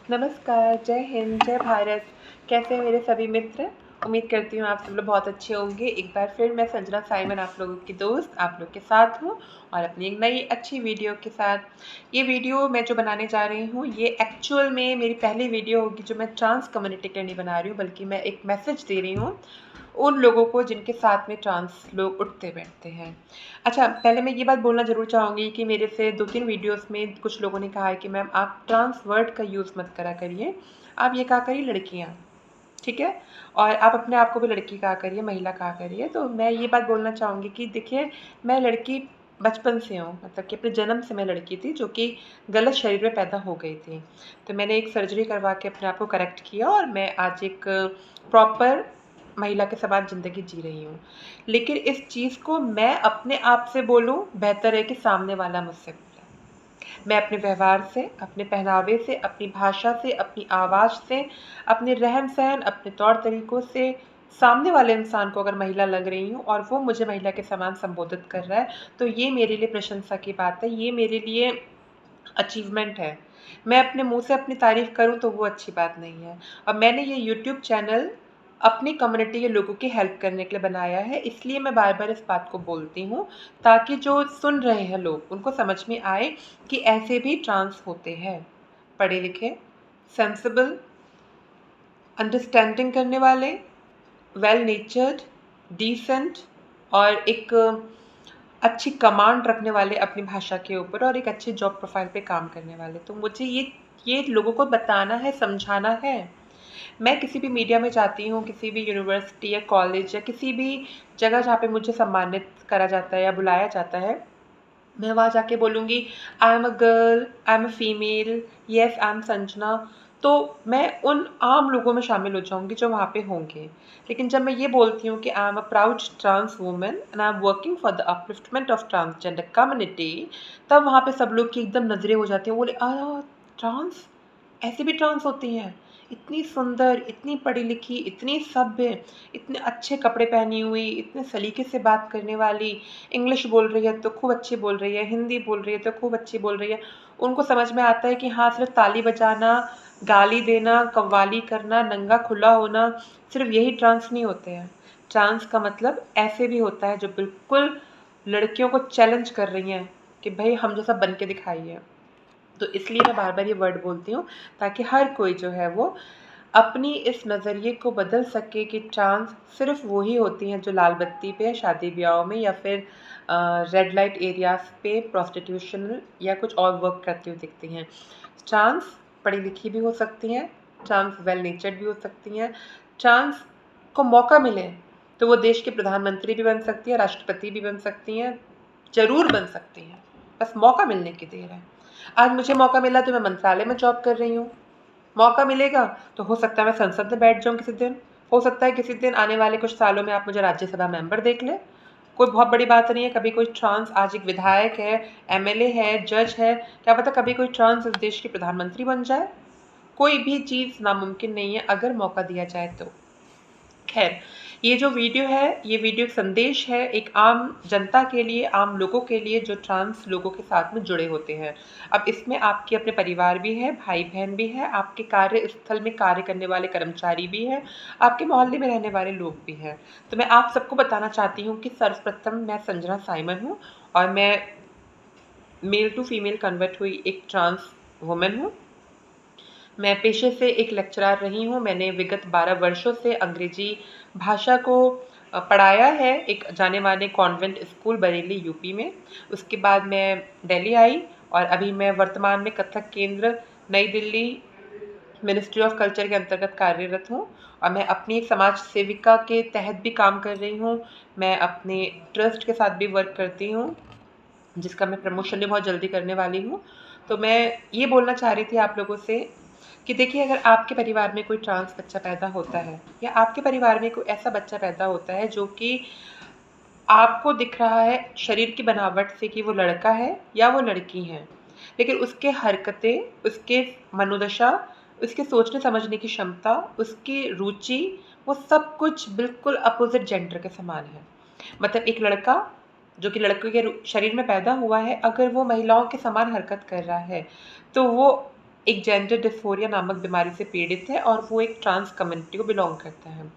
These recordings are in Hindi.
नमस्कार, जय हिंद, जय भारत। कैसे हैं मेरे सभी मित्र? उम्मीद करती हूँ आप सब लोग बहुत अच्छे होंगे। एक बार फिर मैं संजना साइमन आप लोगों की दोस्त आप लोग के साथ हूँ और अपनी एक नई अच्छी वीडियो के साथ। ये वीडियो मैं जो बनाने जा रही हूँ ये एक्चुअल में मेरी पहली वीडियो होगी जो मैं ट्रांस कम्युनिटी के लिए नहीं बना रही हूँ, बल्कि मैं एक मैसेज दे रही हूँ उन लोगों को जिनके साथ में ट्रांस लोग उठते बैठते हैं। अच्छा, पहले मैं ये बात बोलना ज़रूर चाहूँगी कि मेरे से 2-3 वीडियोज़ में कुछ लोगों ने कहा है कि मैम आप ट्रांस वर्ड का यूज़ मत करा करिए, आप ये कहा करिए लड़कियाँ, ठीक है? और आप अपने आप को भी लड़की कहा करिए, महिला कहा करिए। तो मैं ये बात बोलना चाहूँगी कि देखिए, मैं लड़की बचपन से हूँ, मतलब कि अपने जन्म से मैं लड़की थी जो कि गलत शरीर में पैदा हो गई थी। तो मैंने एक सर्जरी करवा के अपने आप को करेक्ट किया और मैं आज एक प्रॉपर महिला के समान ज़िंदगी जी रही हूँ। लेकिन इस चीज़ को मैं अपने आप से बोलूँ, बेहतर है कि सामने वाला मुझसे बोले। मैं अपने व्यवहार से, अपने पहनावे से, अपनी भाषा से, अपनी आवाज़ से, अपने रहन-सहन, अपने तौर-तरीकों से सामने वाले इंसान को अगर महिला लग रही हूँ और वो मुझे महिला के समान संबोधित कर रहा है, तो ये मेरे लिए प्रशंसा की बात है, ये मेरे लिए अचीवमेंट है। मैं अपने मुँह से अपनी तारीफ़ करूँ तो वो अच्छी बात नहीं है। और मैंने ये यूट्यूब चैनल अपनी कम्युनिटी के लोगों की हेल्प करने के लिए बनाया है, इसलिए मैं बार-बार इस बात को बोलती हूँ, ताकि जो सुन रहे हैं लोग, उनको समझ में आए कि ऐसे भी ट्रांस होते हैं। पढ़े-लिखे, सेंसिबल, अंडरस्टैंडिंग करने वाले, वेल नेचर्ड, डिसेंट और एक अच्छी कमांड रखने वाले अपनी भाषा के ऊपर और एक अच्छी जॉब प्रोफ़ाइल पे काम करने वाले। तो मुझे ये लोगों को बताना है, समझाना है। मैं किसी भी मीडिया में जाती हूँ, किसी भी यूनिवर्सिटी या कॉलेज या किसी भी जगह जहाँ पे मुझे सम्मानित करा जाता है या बुलाया जाता है, मैं वहाँ जाके बोलूँगी आई am a girl, I am a female, yes I am Sanjana. तो मैं उन आम लोगों में शामिल हो जाऊँगी जो वहाँ पे होंगे। लेकिन जब मैं ये बोलती हूँ कि I am a proud trans woman and I am working for the upliftment of transgender community, तब वहाँ पे सब लोग की एकदम नज़रें हो जाती हैं, बोले ट्रांस? ऐसी भी ट्रांस होती हैं? इतनी सुंदर, इतनी पढ़ी-लिखी, इतनी सभ्य, इतने अच्छे कपड़े पहनी हुई, इतने सलीके से बात करने वाली, इंग्लिश बोल रही है तो खूब अच्छी बोल रही है, हिंदी बोल रही है तो खूब अच्छी बोल रही है। उनको समझ में आता है कि हाँ, सिर्फ़ ताली बजाना, गाली देना, कव्वाली करना, नंगा खुला होना, सिर्फ़ यही ट्रांस नहीं होते हैं। ट्रांस का मतलब ऐसे भी होता है जो बिल्कुल लड़कियों को चैलेंज कर रही हैं कि भई हम जैसा बन के दिखाइए। तो इसलिए मैं बार-बार ये वर्ड बोलती हूँ ताकि हर कोई जो है वो अपनी इस नज़रिए को बदल सके कि ट्रांस सिर्फ़ वो ही होती हैं जो लाल बत्ती पे शादी-ब्याहों में या फिर रेड लाइट एरियाज़ पे प्रोस्टिट्यूशन या कुछ और वर्क करती हुई दिखती हैं। ट्रांस पढ़ी-लिखी भी हो सकती हैं, ट्रांस वेल नेचर्ड भी हो सकती हैं, ट्रांस को मौका मिले तो वो देश की प्रधानमंत्री भी बन सकती हैं, राष्ट्रपति भी बन सकती हैं, ज़रूर बन सकती हैं। बस मौका मिलने की देर है। आज मुझे मौका मिला तो मैं मंत्रालय में जॉब कर रही हूँ। मौका मिलेगा तो हो सकता है मैं संसद में बैठ जाऊँ किसी दिन। हो सकता है किसी दिन आने वाले कुछ सालों में आप मुझे राज्यसभा मेंबर देख लें। कोई बहुत बड़ी बात नहीं है, कभी कोई ट्रांस आज एक विधायक है, एमएलए है, जज है, क्या पता कभी कोई ट्रांस इस देश की प्रधानमंत्री बन जाए। कोई भी चीज़ नामुमकिन नहीं है अगर मौका दिया जाए तो। खैर, ये जो वीडियो है, ये वीडियो एक संदेश है एक आम जनता के लिए, आम लोगों के लिए जो ट्रांस लोगों के साथ में जुड़े होते हैं। अब इसमें आपके अपने परिवार भी है, भाई-बहन भी है, आपके कार्यस्थल में कार्य करने वाले कर्मचारी भी हैं, आपके मोहल्ले में रहने वाले लोग भी हैं। तो मैं आप सबको बताना चाहती हूँ कि सर्वप्रथम मैं संजना साइमन हूँ और मैं मेल टू फीमेल कन्वर्ट हुई एक ट्रांस वुमन हूँ। मैं पेशे से एक लेक्चरर रही हूँ। मैंने विगत 12 वर्षों से अंग्रेजी भाषा को पढ़ाया है एक जाने-माने कॉन्वेंट स्कूल बरेली यूपी में। उसके बाद मैं दिल्ली आई और अभी मैं वर्तमान में कथक केंद्र नई दिल्ली मिनिस्ट्री ऑफ कल्चर के अंतर्गत कार्यरत हूँ और मैं अपनी एक समाज सेविका के तहत भी काम कर रही हूँ। मैं अपने ट्रस्ट के साथ भी वर्क करती हूँ, जिसका मैं प्रमोशन भी बहुत जल्दी करने वाली हूँ। तो मैं ये बोलना चाह रही थी आप लोगों से कि देखिए, अगर आपके परिवार में कोई ट्रांस बच्चा पैदा होता है या आपके परिवार में कोई ऐसा बच्चा पैदा होता है जो कि आपको दिख रहा है शरीर की बनावट से कि वो लड़का है या वो लड़की है, लेकिन उसके हरकतें, उसके मनोदशा, उसके सोचने समझने की क्षमता, उसकी रुचि, वो सब कुछ बिल्कुल अपोज़िट जेंडर के समान है। मतलब एक लड़का जो कि लड़के के शरीर में पैदा हुआ है, अगर वो महिलाओं के समान हरकत कर रहा है, तो वो एक जेंडर डिस्फोरिया नामक बीमारी से पीड़ित है और वो एक ट्रांस कम्युनिटी को बिलोंग करता है।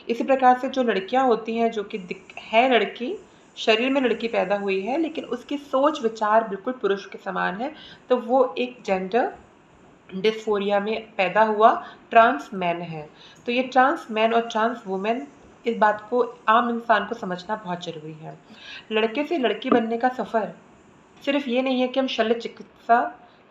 इसी प्रकार से जो लड़कियां होती हैं जो कि है लड़की, शरीर में लड़की पैदा हुई है लेकिन उसकी सोच विचार बिल्कुल पुरुष के समान है, तो वो एक जेंडर डिस्फोरिया में पैदा हुआ ट्रांस मैन है। तो ये ट्रांस मैन और ट्रांस वुमेन, इस बात को आम इंसान को समझना बहुत ज़रूरी है। लड़के से लड़की बनने का सफ़र सिर्फ ये नहीं है कि हम शल्य चिकित्सा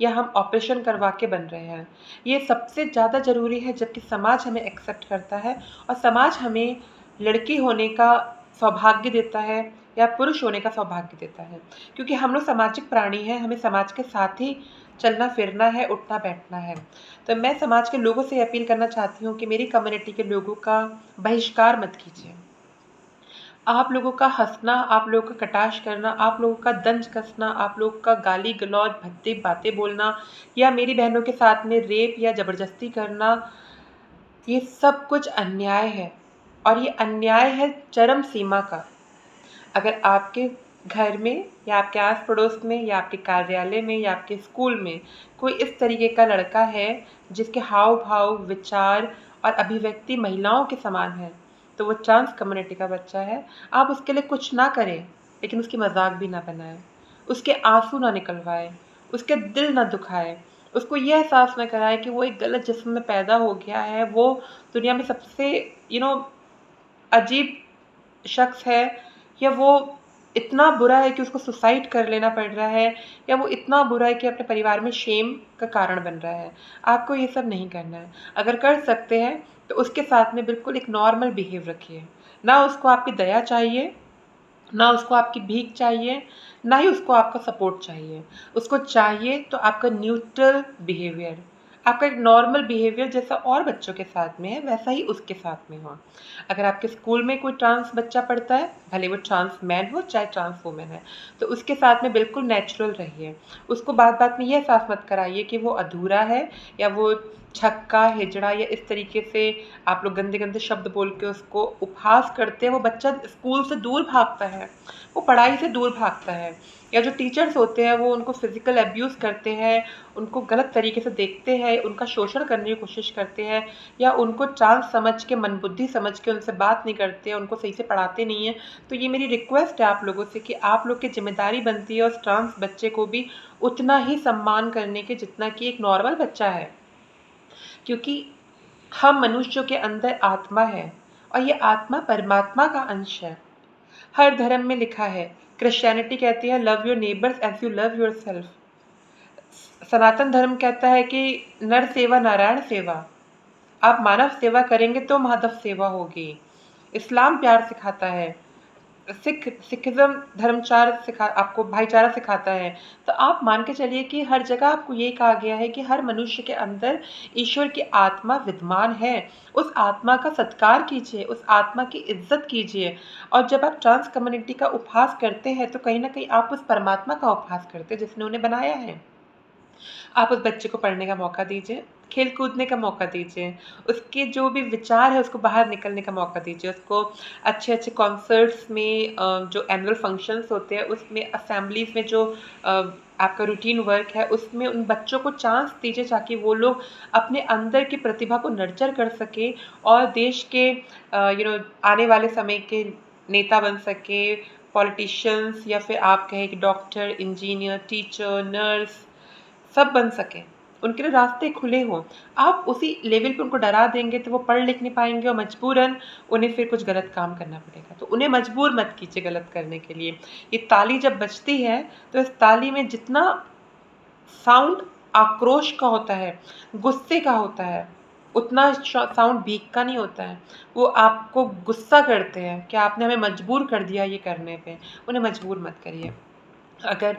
या हम ऑपरेशन करवा के बन रहे हैं। ये सबसे ज़्यादा ज़रूरी है जबकि समाज हमें एक्सेप्ट करता है और समाज हमें लड़की होने का सौभाग्य देता है या पुरुष होने का सौभाग्य देता है। क्योंकि हम लोग सामाजिक प्राणी हैं, हमें समाज के साथ ही चलना फिरना है, उठना बैठना है। तो मैं समाज के लोगों से अपील करना चाहती हूँ कि मेरी कम्युनिटी के लोगों का बहिष्कार मत कीजिए। आप लोगों का हँसना, आप लोगों का कटाक्ष करना, आप लोगों का दंज कसना, आप लोगों का गाली-गलौज, भद्दी बातें बोलना या मेरी बहनों के साथ में रेप या ज़बरदस्ती करना, ये सब कुछ अन्याय है और ये अन्याय है चरम सीमा का। अगर आपके घर में या आपके आस-पड़ोस में या आपके कार्यालय में या आपके स्कूल में कोई इस तरीके का लड़का है, जिसके हाव-भाव, विचार और अभिव्यक्ति महिलाओं के समान है, तो वो ट्रांस कम्युनिटी का बच्चा है। आप उसके लिए कुछ ना करें, लेकिन उसकी मज़ाक भी ना बनाएँ, उसके आँसू ना निकलवाएँ, उसके दिल ना दुखाएँ, उसको ये एहसास ना कराएँ कि वो एक गलत जिस्म में पैदा हो गया है, वो दुनिया में सबसे यू नो अजीब शख्स है, या वो इतना बुरा है कि उसको सुसाइड कर लेना पड़ रहा है, या वो इतना बुरा है कि अपने परिवार में शेम का कारण बन रहा है। आपको ये सब नहीं करना है। अगर कर सकते हैं तो उसके साथ में बिल्कुल एक नॉर्मल बिहेव रखिए। ना उसको आपकी दया चाहिए, ना उसको आपकी भीख चाहिए, ना ही उसको आपका सपोर्ट चाहिए। उसको चाहिए तो आपका न्यूट्रल बिहेवियर, आपका एक नॉर्मल बिहेवियर जैसा और बच्चों के साथ में है, वैसा ही उसके साथ में हो। अगर आपके स्कूल में कोई ट्रांस बच्चा पढ़ता है, भले वो ट्रांस मैन हो चाहे ट्रांस वुमेन है, तो उसके साथ में बिल्कुल नेचुरल रहिए। उसको बात-बात में ये एहसास मत कराइए कि वो अधूरा है या वो छक्का, हिजड़ा या इस तरीके से आप लोग गंदे-गंदे शब्द बोल के उसको उपहास करते हैं। वो बच्चा स्कूल से दूर भागता है, वो पढ़ाई से दूर भागता है, या जो टीचर्स होते हैं वो उनको फ़िज़िकल अब्यूज़ करते हैं, उनको गलत तरीके से देखते हैं, उनका शोषण करने की कोशिश करते हैं, या उनको ट्रांस समझ के, मंदबुद्धि समझ के उनसे बात नहीं करते हैं, उनको सही से पढ़ाते नहीं हैं। तो ये मेरी रिक्वेस्ट है आप लोगों से कि आप लोग की ज़िम्मेदारी बनती है उस ट्रांस बच्चे को भी उतना ही सम्मान करने की जितना कि एक नॉर्मल बच्चा है। क्योंकि हम मनुष्यों के अंदर आत्मा है और ये आत्मा परमात्मा का अंश है। हर धर्म में लिखा है, क्रिश्चियनिटी कहती है love your neighbours as you love yourself. Sanatan Dharma कहता है कि नर सेवा नारायण सेवा। आप मानव सेवा करेंगे तो माधव सेवा होगी। इस्लाम प्यार सिखाता है। सिखिज़्म धर्मचार आपको भाईचारा सिखाता है। तो आप मान के चलिए कि हर जगह आपको ये कहा गया है कि हर मनुष्य के अंदर ईश्वर की आत्मा विद्यमान है। उस आत्मा का सत्कार कीजिए, उस आत्मा की इज़्ज़त कीजिए, और जब आप ट्रांस कम्युनिटी का उपहास करते हैं तो कहीं न कहीं आप उस परमात्मा का उपहास करते हैं जिसने उन्हें बनाया है। आप उस बच्चे को पढ़ने का मौका दीजिए, खेल-कूदने का मौका दीजिए, उसके जो भी विचार है उसको बाहर निकलने का मौका दीजिए, उसको अच्छे-अच्छे कॉन्सर्ट्स में, जो एनुअल फंक्शंस होते हैं उसमें, असेंबलीज़ में जो आपका रूटीन वर्क है उसमें उन बच्चों को चांस दीजिए ताकि वो लोग अपने अंदर की प्रतिभा को नर्चर कर सकें और देश के आने वाले समय के नेता बन सके, पॉलिटिशियंस, या फिर आप कहें कि डॉक्टर, इंजीनियर, टीचर, नर्स सब बन सकें, उनके लिए रास्ते खुले हों। आप उसी लेवल पे उनको डरा देंगे तो वो पढ़ लिख नहीं पाएँगे और मजबूरन उन्हें फिर कुछ गलत काम करना पड़ेगा। तो उन्हें मजबूर मत कीजिए गलत करने के लिए। ये ताली जब बजती है तो इस ताली में जितना साउंड आक्रोश का होता है, गुस्से का होता है, उतना साउंड भीख का नहीं होता है। वो आपको गुस्सा करते हैं कि आपने हमें मजबूर कर दिया ये करने पे। उन्हें मजबूर मत करिए। अगर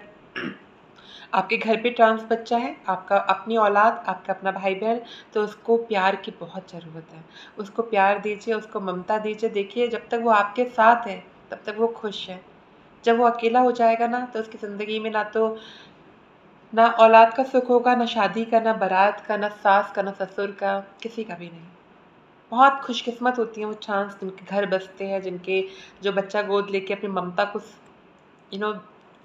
आपके घर पे ट्रांस बच्चा है, आपका अपनी औलाद, आपका अपना भाई-बहन, तो उसको प्यार की बहुत ज़रूरत है। उसको प्यार दीजिए, उसको ममता दीजिए। देखिए जब तक वो आपके साथ है, तब तक वो खुश है। जब वो अकेला हो जाएगा ना, तो उसकी ज़िंदगी में ना औलाद का सुख होगा, ना शादी का, ना बारात का, ना सास का, ना ससुर का, किसी का भी नहीं। बहुत खुशकिस्मत होती हैं वो ट्रांस जिनके घर बसते हैं, जिनके जो बच्चा गोद लेके अपनी ममता को यू नो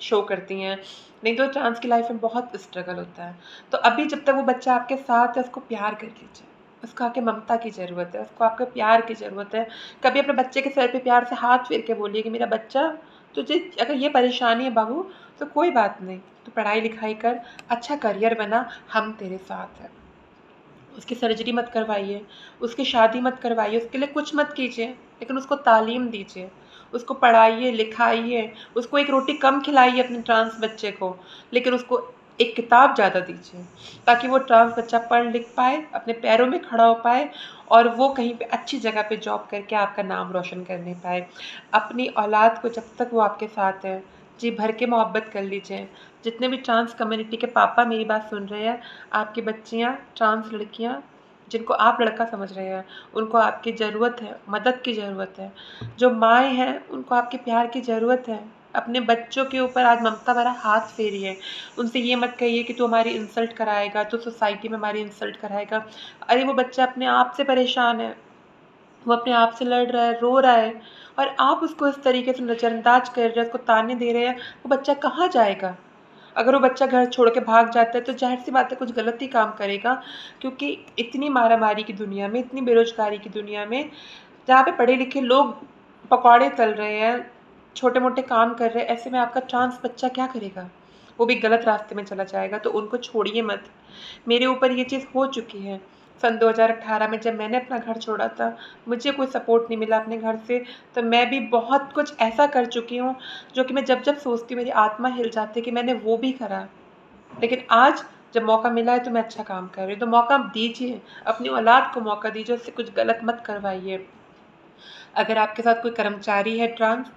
शो करती हैं, नहीं तो ट्रांस की लाइफ में बहुत स्ट्रगल होता है। तो अभी जब तक वो बच्चा आपके साथ है, उसको प्यार कर लीजिए, उसको आपके ममता की ज़रूरत है, उसको आपके प्यार की ज़रूरत है। कभी अपने बच्चे के सर पे प्यार से हाथ फेर के बोलिए कि मेरा बच्चा, तुझे अगर ये परेशानी है बाबू, तो कोई बात नहीं, तू पढ़ाई लिखाई कर, अच्छा करियर बना, हम तेरे साथ हैं। उसकी सर्जरी मत करवाइए, उसकी शादी मत करवाइए, उसके लिए कुछ मत कीजिए, लेकिन उसको तालीम दीजिए, उसको पढ़ाइए, लिखाइए, उसको एक रोटी कम खिलाइए अपने ट्रांस बच्चे को, लेकिन उसको एक किताब ज़्यादा दीजिए, ताकि वो ट्रांस बच्चा पढ़ लिख पाए, अपने पैरों में खड़ा हो पाए और वो कहीं पे अच्छी जगह पे जॉब करके आपका नाम रोशन करने पाए। अपनी औलाद को जब तक वो आपके साथ है, जी भर के मोहब्बत कर लीजिए। जितने भी ट्रांस कम्युनिटी के पापा मेरी बात सुन रहे हैं, आपकी बच्चियाँ, ट्रांस लड़कियाँ, जिनको आप लड़का समझ रहे हैं, उनको आपकी ज़रूरत है, मदद की ज़रूरत है। जो माएँ हैं, उनको आपके प्यार की ज़रूरत है। अपने बच्चों के ऊपर आज ममता भरा हाथ फेरिए। उनसे ये मत कहिए कि तू हमारी इंसल्ट कराएगा, तू सोसाइटी में हमारी इंसल्ट कराएगा। अरे वो बच्चा अपने आप से परेशान है, वो अपने आप से लड़ रहा है, रो रहा है और आप उसको इस तरीके से नज़रअंदाज कर रहे हैं, उसको ताने दे रहे हैं, वो बच्चा कहाँ जाएगा? अगर वो बच्चा घर छोड़ के भाग जाता है तो ज़ाहिर-सी बात है कुछ गलत ही काम करेगा, क्योंकि इतनी मारा-मारी की दुनिया में, इतनी बेरोज़गारी की दुनिया में, जहाँ पे पढ़े-लिखे लोग पकौड़े तल रहे हैं, छोटे-मोटे काम कर रहे हैं, ऐसे में आपका ट्रांस बच्चा क्या करेगा? वो भी गलत रास्ते में चला जाएगा, तो उनको छोड़िए मत। मेरे ऊपर ये चीज़ हो चुकी है। सन 2018 में जब मैंने अपना घर छोड़ा था, मुझे कोई सपोर्ट नहीं मिला अपने घर से, तो मैं भी बहुत कुछ ऐसा कर चुकी हूँ, जो कि मैं जब-जब सोचती हूँ मेरी आत्मा हिल जाती है कि मैंने वो भी करा। लेकिन आज जब मौका मिला है तो मैं अच्छा काम कर रही हूँ, तो मौका दीजिए, अपनी औलाद को मौका दीजिए, उससे कुछ गलत मत करवाइए। अगर आपके साथ कोई कर्मचारी है ट्रांस,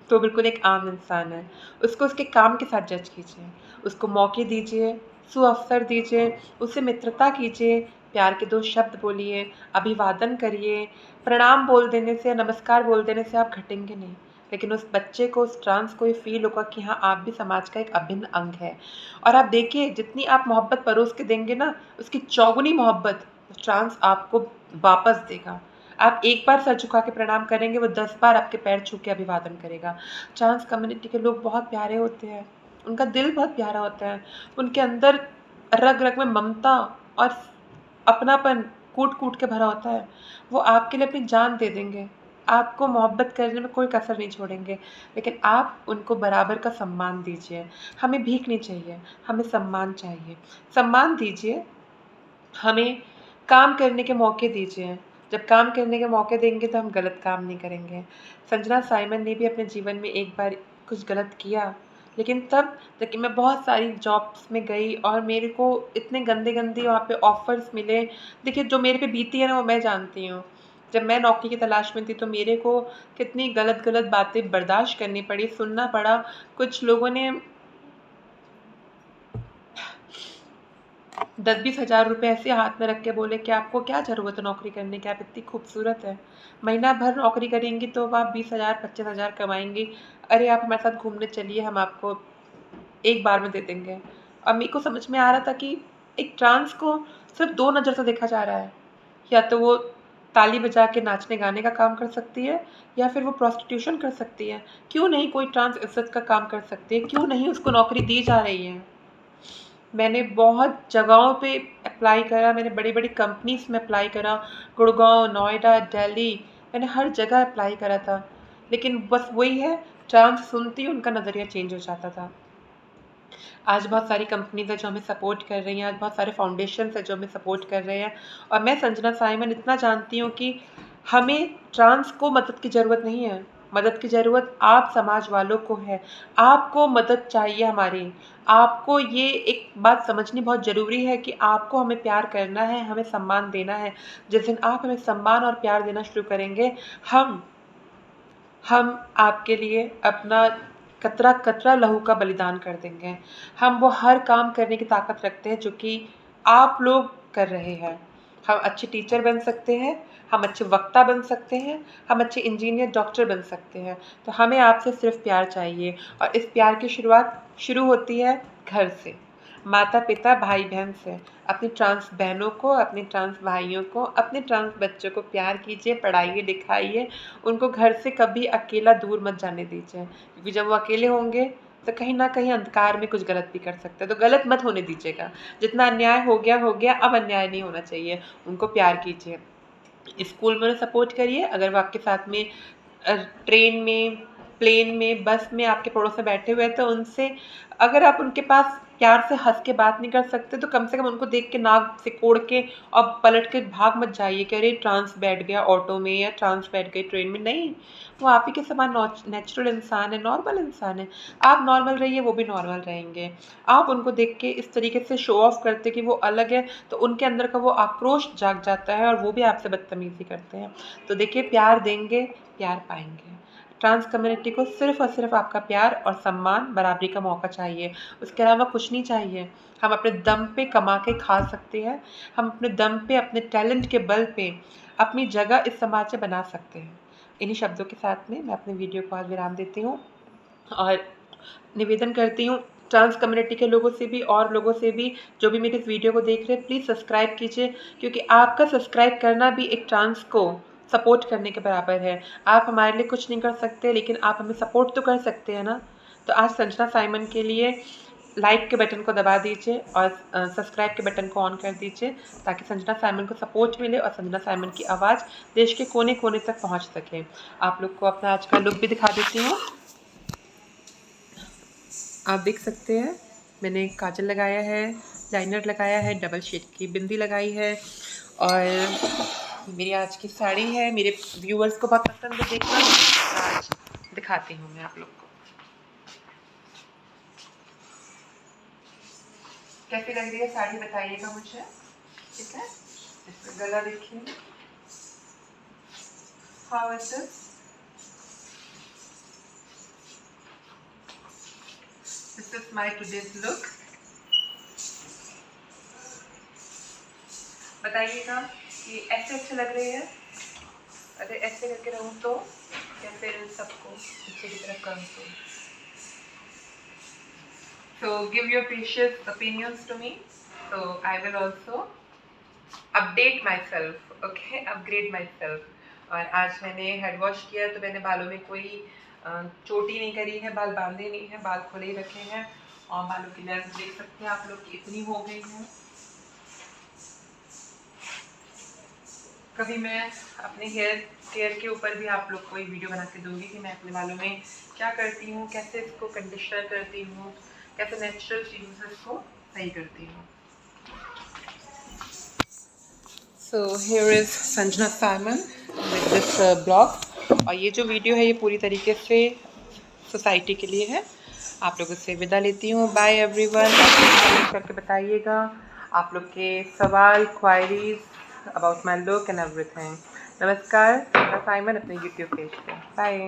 तो बिल्कुल एक आम इंसान है। उसको उसके काम के साथ जज कीजिए, उसको मौके दीजिए, सुअवसर दीजिए, उससे मित्रता कीजिए, प्यार के 2 शब्द बोलिए, अभिवादन करिए। प्रणाम बोल देने से, नमस्कार बोल देने से आप घटेंगे नहीं। लेकिन उस बच्चे को, उस ट्रांस को ये फ़ील होगा कि हाँ, आप भी समाज का एक अभिन्न अंग है। और आप देखिए, जितनी आप मोहब्बत परोस के देंगे ना, उसकी चौगुनी मोहब्बत ट्रांस आपको वापस देगा। आप एक बार सर झुका के प्रणाम करेंगे, वो 10 बार आपके पैर छू के अभिवादन करेगा। ट्रांस कम्युनिटी के लोग बहुत प्यारे होते हैं, उनका दिल बहुत प्यारा होता है, उनके अंदर रग-रग में ममता और अपनापन कूट-कूट के भरा होता है। वो आपके लिए अपनी जान दे देंगे, आपको मोहब्बत करने में कोई कसर नहीं छोड़ेंगे, लेकिन आप उनको बराबर का सम्मान दीजिए। हमें भीख नहीं चाहिए, हमें सम्मान चाहिए। सम्मान दीजिए, हमें काम करने के मौके दीजिए। जब काम करने के मौके देंगे तो हम गलत काम नहीं करेंगे। संजना साइमन ने भी अपने जीवन में एक बार कुछ गलत किया, लेकिन तब जबकि मैं बहुत सारी जॉब्स में गई और मेरे को इतने गंदे-गंदे वहाँ पे ऑफ़र्स मिले। देखिए, जो मेरे पे बीती है ना, वो मैं जानती हूँ। जब मैं नौकरी की तलाश में थी तो मेरे को कितनी गलत-गलत बातें बर्दाश्त करनी पड़ी, सुनना पड़ा। कुछ लोगों ने 10-20 हज़ार रुपए ऐसे हाथ में रख के बोले कि आपको क्या ज़रूरत है नौकरी करने की, आप इतनी खूबसूरत हैं। महीना भर नौकरी करेंगी तो आप 20,000 25,000 कमाएँगी। अरे, आप हमारे साथ घूमने चलिए, हम आपको एक बार में दे देंगे। अब मेरे को समझ में आ रहा था कि एक ट्रांस को सिर्फ़ 2 नज़र से देखा जा रहा है। या तो वो ताली बजा के नाचने-गाने का काम कर सकती है, या फिर वो प्रोस्टिट्यूशन कर सकती है। क्यों नहीं कोई ट्रांस इज़्ज़त का काम कर सकती है? क्यों नहीं उसको नौकरी दी जा रही है? मैंने बहुत जगहों पे अप्लाई करा, मैंने बड़ी-बड़ी कंपनीज़ में अप्लाई करा, गुड़गाँव, नोएडा, दिल्ली, मैंने हर जगह अप्लाई करा था। लेकिन बस वही है, ट्रांस सुनते ही उनका नज़रिया चेंज हो जाता था। आज बहुत सारी कंपनीज़ हैं जो हमें सपोर्ट कर रही हैं, आज बहुत सारे फाउंडेशंस हैं जो हमें सपोर्ट कर रहे हैं, और मैं संजना साइमन इतना जानती हूँ कि हमें ट्रांस को मदद की ज़रूरत नहीं है, मदद की ज़रूरत आप समाज वालों को है। आपको मदद चाहिए हमारी। आपको ये एक बात समझनी बहुत ज़रूरी है कि आपको हमें प्यार करना है, हमें सम्मान देना है। जिस दिन आप हमें सम्मान और प्यार देना शुरू करेंगे, हम हम आपके लिए अपना कतरा-कतरा लहू का बलिदान कर देंगे। हम वो हर काम करने की ताकत रखते हैं जो कि आप लोग कर रहे हैं। हम अच्छे टीचर बन सकते हैं, हम अच्छे वक्ता बन सकते हैं, हम अच्छे इंजीनियर, डॉक्टर बन सकते हैं। तो हमें आपसे सिर्फ़ प्यार चाहिए, और इस प्यार की शुरुआत शुरू होती है घर से, माता-पिता, भाई-बहन से। अपनी ट्रांस बहनों को, अपने ट्रांस भाइयों को, अपने ट्रांस बच्चों को प्यार कीजिए, पढ़ाइए, लिखाइए, उनको घर से कभी अकेला दूर मत जाने दीजिए, क्योंकि जब वो अकेले होंगे तो कहीं न कहीं अंधकार में कुछ गलत भी कर सकता है, तो गलत मत होने दीजिएगा। जितना अन्याय हो गया, अब अन्याय नहीं होना चाहिए। उनको प्यार कीजिए, स्कूल में सपोर्ट करिए, अगर वो आपके साथ में ट्रेन में, प्लेन में, बस में आपके पड़ोस में बैठे हुए हैं तो उनसे, अगर आप उनके पास प्यार से हँस के बात नहीं कर सकते तो कम से कम उनको देख के नाक सिकोड़ के और पलट के भाग मत जाइए कि अरे ट्रांस बैठ गया ऑटो में या ट्रांस बैठ गई ट्रेन में। नहीं, वो आप ही के समान नेचुरल इंसान है, नॉर्मल इंसान है। आप नॉर्मल रहिए, वो भी नॉर्मल रहेंगे। आप उनको देख के इस तरीके से शो ऑफ करते कि वो अलग है तो उनके अंदर का वो आक्रोश जाग जाता है और वो भी आपसे बदतमीजी करते हैं। तो देखिए, प्यार देंगे, प्यार पाएंगे। ट्रांस कम्युनिटी को सिर्फ़ और सिर्फ़ आपका प्यार और सम्मान, बराबरी का मौका चाहिए, उसके अलावा कुछ नहीं चाहिए। हम अपने दम पे कमा के खा सकते हैं, हम अपने दम पे, अपने टैलेंट के बल पे अपनी जगह इस समाज में बना सकते हैं। इन्हीं शब्दों के साथ में मैं अपने वीडियो को आज विराम देती हूँ और निवेदन करती हूँ ट्रांस कम्युनिटी के लोगों से भी और लोगों से भी, जो भी मेरे इस वीडियो को देख रहे हैं, प्लीज़ सब्सक्राइब कीजिए, क्योंकि आपका सब्सक्राइब करना भी एक ट्रांस को सपोर्ट करने के बराबर है। आप हमारे लिए कुछ नहीं कर सकते, लेकिन आप हमें सपोर्ट तो कर सकते हैं ना। तो आज संजना साइमन के लिए लाइक के बटन को दबा दीजिए और सब्सक्राइब के बटन को ऑन कर दीजिए, ताकि संजना साइमन को सपोर्ट मिले और संजना साइमन की आवाज़ देश के कोने कोने तक पहुँच सके। आप लोग को अपना आज का लुक भी दिखा देती हूँ। आप देख सकते हैं, मैंने काजल लगाया है, लाइनर लगाया है, डबल शेड की बिंदी लगाई है और मेरी आज की साड़ी है। मेरे व्यूअर्स को बहुत पसंद है देखना, आज दिखाती हूँ मैं आप लोग को कैसी लग रही है साड़ी, बताइएगा मुझे। ठीक है, इसका गला देखिए, how is this, this is my today's look. बताइएगा कि ऐसे अच्छे लग रहे हैं, अगर ऐसे करके रहूँ तो, या फिर सबको पीछे की तरफ करूँ तो। So give your precious opinions to me, so I will also update myself, okay, upgrade myself. और आज मैंने हेड वॉश किया तो मैंने बालों में कोई चोटी नहीं करी है, बाल बांधे नहीं है, बाल खुले ही रखे हैं और बालों की लेंथ देख सकते हैं आप लोग कि इतनी हो गई है। कभी मैं अपने हेयर केयर के ऊपर भी आप लोग को एक वीडियो बना के दूंगी कि मैं अपने बालों में क्या करती हूँ, कैसे इसको कंडीशनर करती हूँ, कैसे नेचुरल चीज़ों से इसको सही करती हूँ। So here is Sanjana Simon with this blog. और ये जो वीडियो है ये पूरी तरीके से सोसाइटी के लिए है। आप लोगों से विदा लेती हूँ, बाय एवरीवन। कमेंट करके बताइएगा आप लोग के सवाल, queries about my look and everything. नमस्कार, संजना साइमन अपने यूट्यूब पेज पे। बाय।